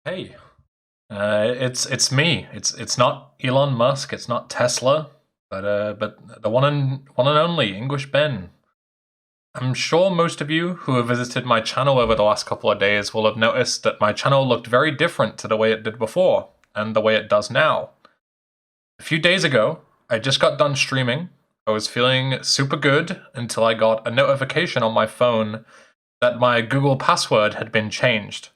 Hey, it's me. It's not Elon Musk. It's not Tesla, but the one and only English Ben. I'm sure most of you who have visited my channel over the last couple of days will have noticed that my channel looked very different to the way it did before and the way it does now. A few days ago, I just got done streaming. I was feeling super good until I got a notification on my phone that my Google password had been changed.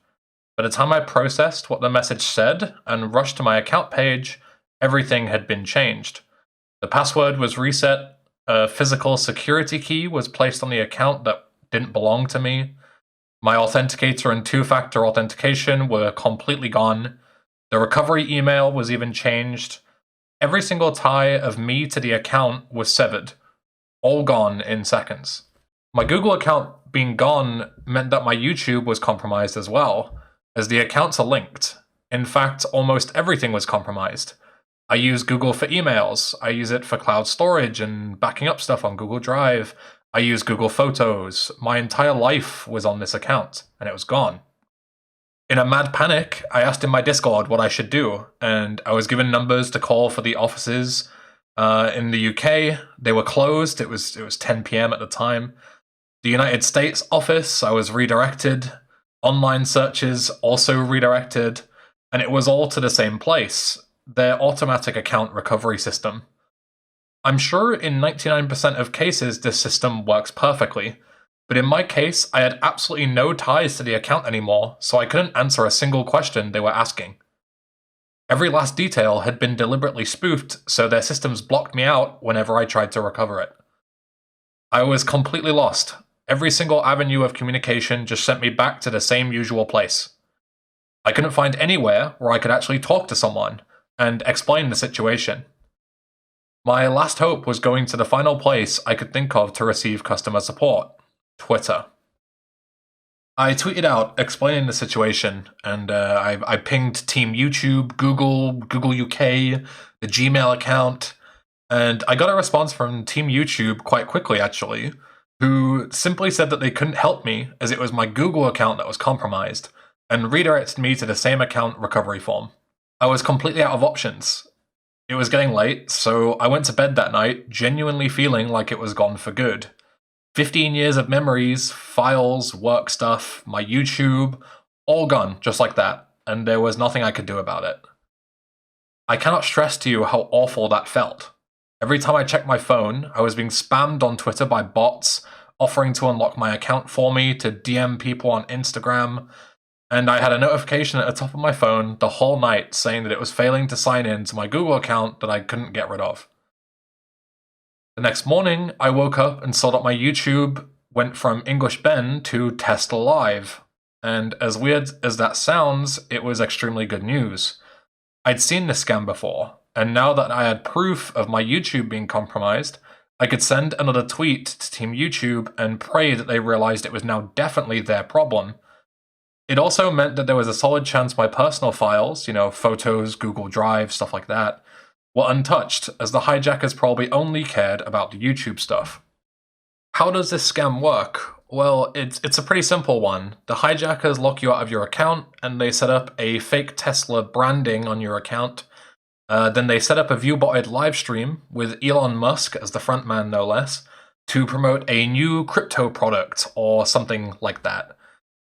By the time I processed what the message said and rushed to my account page, everything had been changed. The password was reset, a physical security key was placed on the account that didn't belong to me, my authenticator and two-factor authentication were completely gone, the recovery email was even changed. Every single tie of me to the account was severed, all gone in seconds. My Google account being gone meant that my YouTube was compromised as well, as the accounts are linked. In fact, almost everything was compromised. I use Google for emails, I use it for cloud storage and backing up stuff on Google Drive, I use Google Photos. My entire life was on this account, and it was gone. In a mad panic, I asked in my Discord what I should do, and I was given numbers to call for the offices in the UK. They were closed. It was 10 p.m. at the time. The United States office, I was redirected. Online searches also redirected, and it was all to the same place, their automatic account recovery system. I'm sure in 99% of cases this system works perfectly, but in my case, I had absolutely no ties to the account anymore, so I couldn't answer a single question they were asking. Every last detail had been deliberately spoofed, so their systems blocked me out whenever I tried to recover it. I was completely lost. Every single avenue of communication just sent me back to the same usual place. I couldn't find anywhere where I could actually talk to someone and explain the situation. My last hope was going to the final place I could think of to receive customer support: Twitter. I tweeted out explaining the situation, and I pinged Team YouTube, Google UK, the Gmail account, and I got a response from Team YouTube quite quickly, actually, who simply said that they couldn't help me as it was my Google account that was compromised, and redirected me to the same account recovery form. I was completely out of options. It was getting late, so I went to bed that night, genuinely feeling like it was gone for good. 15 years of memories, files, work stuff, my YouTube, all gone just like that, and there was nothing I could do about it. I cannot stress to you how awful that felt. Every time I checked my phone, I was being spammed on Twitter by bots, offering to unlock my account for me, to DM people on Instagram, and I had a notification at the top of my phone the whole night saying that it was failing to sign in to my Google account that I couldn't get rid of. The next morning, I woke up and saw that my YouTube went from English Ben to Tesla Live, and as weird as that sounds, it was extremely good news. I'd seen this scam before, and now that I had proof of my YouTube being compromised, I could send another tweet to Team YouTube and pray that they realized it was now definitely their problem. It also meant that there was a solid chance my personal files, photos, Google Drive, stuff like that, were untouched, as the hijackers probably only cared about the YouTube stuff. How does this scam work? Well, it's a pretty simple one. The hijackers lock you out of your account, and they set up a fake Tesla branding on your account. Then they set up a view-botted live stream with Elon Musk as the frontman, no less, to promote a new crypto product or something like that.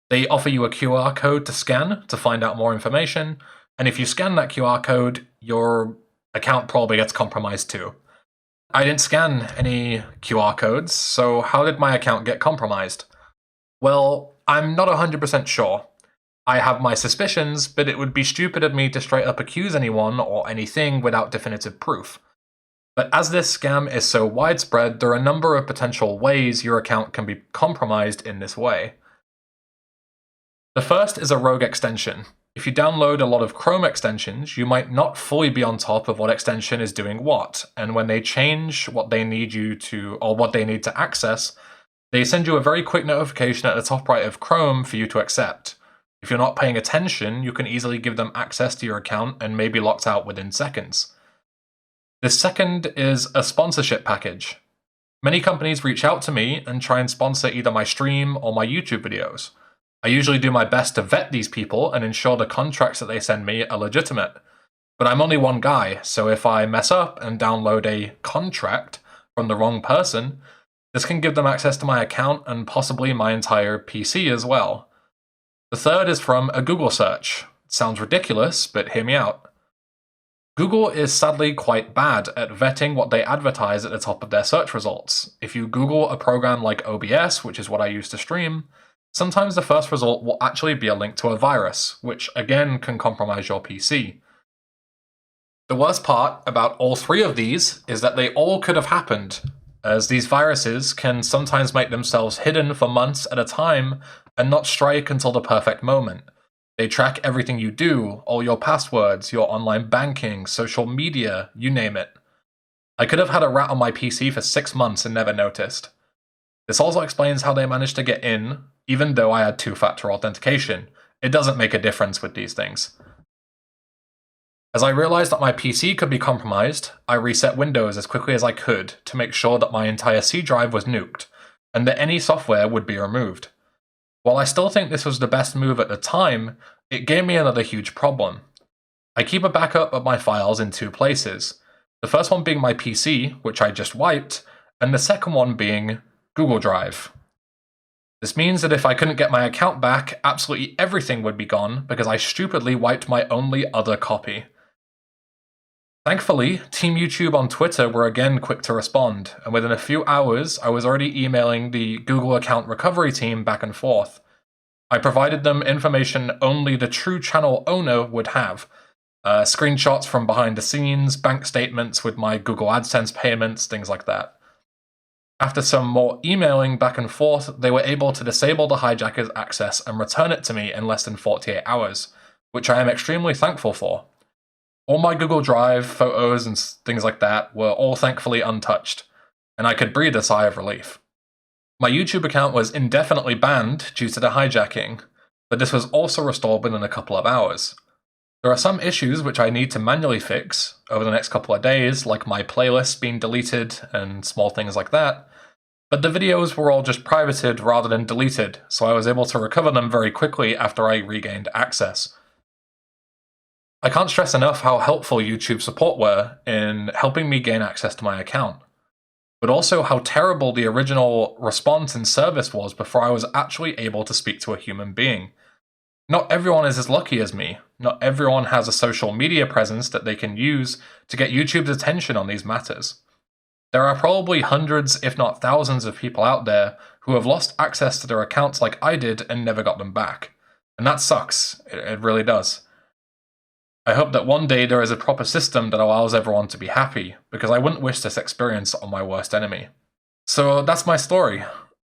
They offer you a QR code to scan to find out more information, and if you scan that QR code, your account probably gets compromised too. I didn't scan any QR codes, so how did my account get compromised? Well, I'm not 100% sure. I have my suspicions, but it would be stupid of me to straight up accuse anyone or anything without definitive proof. But as this scam is so widespread, there are a number of potential ways your account can be compromised in this way. The first is a rogue extension. If you download a lot of Chrome extensions, you might not fully be on top of what extension is doing what, and when they change what they need you to, or what they need to access, they send you a very quick notification at the top right of Chrome for you to accept. If you're not paying attention, you can easily give them access to your account and may be locked out within seconds. The second is a sponsorship package. Many companies reach out to me and try and sponsor either my stream or my YouTube videos. I usually do my best to vet these people and ensure the contracts that they send me are legitimate. But I'm only one guy, so if I mess up and download a contract from the wrong person, this can give them access to my account and possibly my entire PC as well. The third is from a Google search. It sounds ridiculous, but hear me out. Google is sadly quite bad at vetting what they advertise at the top of their search results. If you Google a program like OBS, which is what I use to stream, sometimes the first result will actually be a link to a virus, which again can compromise your PC. The worst part about all three of these is that they all could have happened, as these viruses can sometimes make themselves hidden for months at a time and not strike until the perfect moment. They track everything you do, all your passwords, your online banking, social media, you name it. I could have had a rat on my PC for 6 months and never noticed. This also explains how they managed to get in, even though I had two-factor authentication. It doesn't make a difference with these things. As I realized that my PC could be compromised, I reset Windows as quickly as I could to make sure that my entire C drive was nuked, and that any software would be removed. While I still think this was the best move at the time, it gave me another huge problem. I keep a backup of my files in two places, the first one being my PC, which I just wiped, and the second one being Google Drive. This means that if I couldn't get my account back, absolutely everything would be gone because I stupidly wiped my only other copy. Thankfully, Team YouTube on Twitter were again quick to respond, and within a few hours, I was already emailing the Google account recovery team back and forth. I provided them information only the true channel owner would have. Screenshots from behind the scenes, bank statements with my Google AdSense payments, things like that. After some more emailing back and forth, they were able to disable the hijacker's access and return it to me in less than 48 hours, which I am extremely thankful for. All my Google Drive, photos, and things like that were all thankfully untouched, and I could breathe a sigh of relief. My YouTube account was indefinitely banned due to the hijacking, but this was also restored within a couple of hours. There are some issues which I need to manually fix over the next couple of days, like my playlists being deleted and small things like that, but the videos were all just privated rather than deleted, so I was able to recover them very quickly after I regained access. I can't stress enough how helpful YouTube support were in helping me gain access to my account, but also how terrible the original response and service was before I was actually able to speak to a human being. Not everyone is as lucky as me. Not everyone has a social media presence that they can use to get YouTube's attention on these matters. There are probably hundreds, if not thousands, of people out there who have lost access to their accounts like I did and never got them back. And that sucks. It really does. I hope that one day there is a proper system that allows everyone to be happy, because I wouldn't wish this experience on my worst enemy. So that's my story.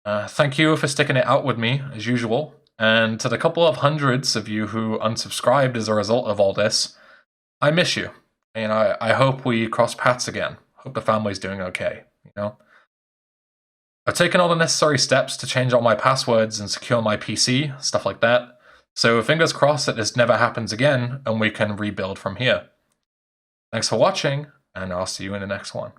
Thank you for sticking it out with me, as usual, and to the couple of hundreds of you who unsubscribed as a result of all this, I miss you, and I hope we cross paths again. Hope the family's doing okay, you know? I've taken all the necessary steps to change all my passwords and secure my PC, stuff like that. So fingers crossed that this never happens again and we can rebuild from here. Thanks for watching, and I'll see you in the next one.